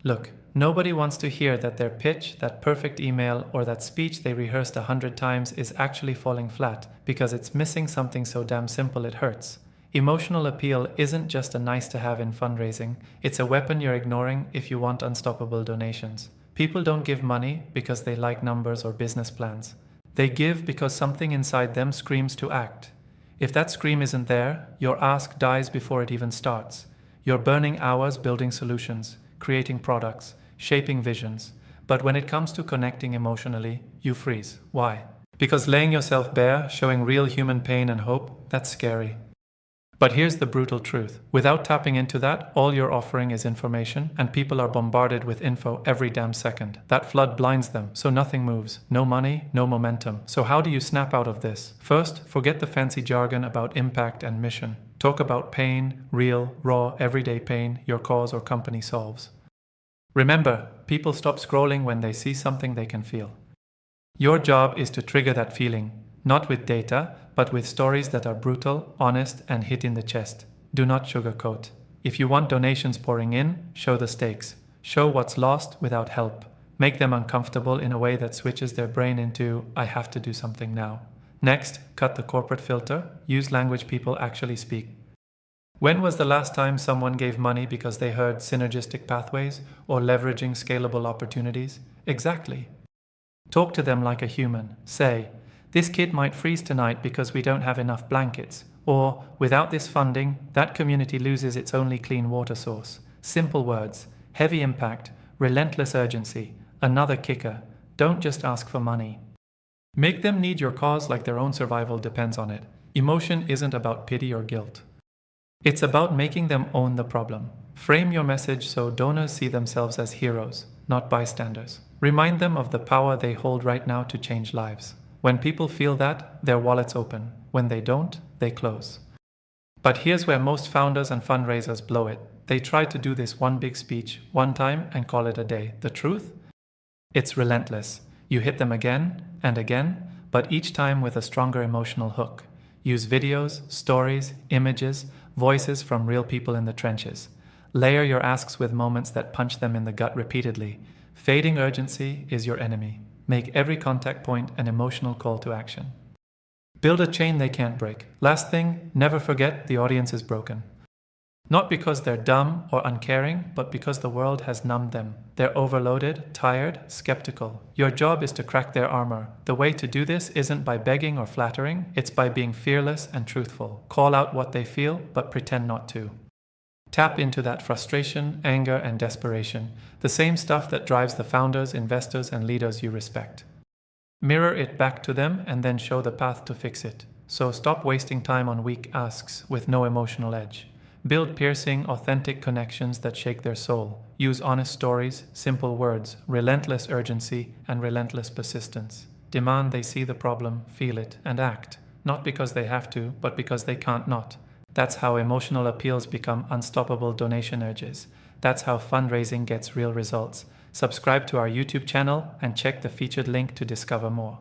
Look, nobody wants to hear that their pitch, that perfect email, or that speech they rehearsed 100 times is actually falling flat because it's missing something so damn simple it hurts. Emotional appeal isn't just a nice to have in fundraising, it's a weapon you're ignoring if you want unstoppable donations. People don't give money because they like numbers or business plans. They give because something inside them screams to act. If that scream isn't there, your ask dies before it even starts. You're burning hours building solutions, creating products, shaping visions. But when it comes to connecting emotionally, you freeze. Why? Because laying yourself bare, showing real human pain and hope, that's scary. But here's the brutal truth. Without tapping into that, all you're offering is information, and people are bombarded with info every damn second. That flood blinds them, so nothing moves. No money, no momentum. So how do you snap out of this? First, forget the fancy jargon about impact and mission. Talk about pain, real, raw, everyday pain your cause or company solves. Remember, people stop scrolling when they see something they can feel. Your job is to trigger that feeling, not with data, but with stories that are brutal, honest, and hit in the chest. Do not sugarcoat. If you want donations pouring in, show the stakes. Show what's lost without help. Make them uncomfortable in a way that switches their brain into, I have to do something now. Next, cut the corporate filter. Use language people actually speak. When was the last time someone gave money because they heard synergistic pathways or leveraging scalable opportunities? Exactly. Talk to them like a human. Say, this kid might freeze tonight because we don't have enough blankets. Or, without this funding, that community loses its only clean water source. Simple words, heavy impact, relentless urgency. Another kicker, don't just ask for money. Make them need your cause like their own survival depends on it. Emotion isn't about pity or guilt. It's about making them own the problem. Frame your message so donors see themselves as heroes, not bystanders. Remind them of the power they hold right now to change lives. When people feel that, their wallets open. When they don't, they close. But here's where most founders and fundraisers blow it. They try to do this one big speech, one time, and call it a day. The truth? It's relentless. You hit them again and again, but each time with a stronger emotional hook. Use videos, stories, images, voices from real people in the trenches. Layer your asks with moments that punch them in the gut repeatedly. Fading urgency is your enemy. Make every contact point an emotional call to action. Build a chain they can't break. Last thing, never forget the audience is broken. Not because they're dumb or uncaring, but because the world has numbed them. They're overloaded, tired, skeptical. Your job is to crack their armor. The way to do this isn't by begging or flattering, it's by being fearless and truthful. Call out what they feel, but pretend not to. Tap into that frustration, anger, and desperation, the same stuff that drives the founders, investors, and leaders you respect. Mirror it back to them and then show the path to fix it. So stop wasting time on weak asks with no emotional edge. Build piercing, authentic connections that shake their soul. Use honest stories, simple words, relentless urgency, and relentless persistence. Demand they see the problem, feel it, and act. Not because they have to, but because they can't not. That's how emotional appeals become unstoppable donation urges. That's how fundraising gets real results. Subscribe to our YouTube channel and check the featured link to discover more.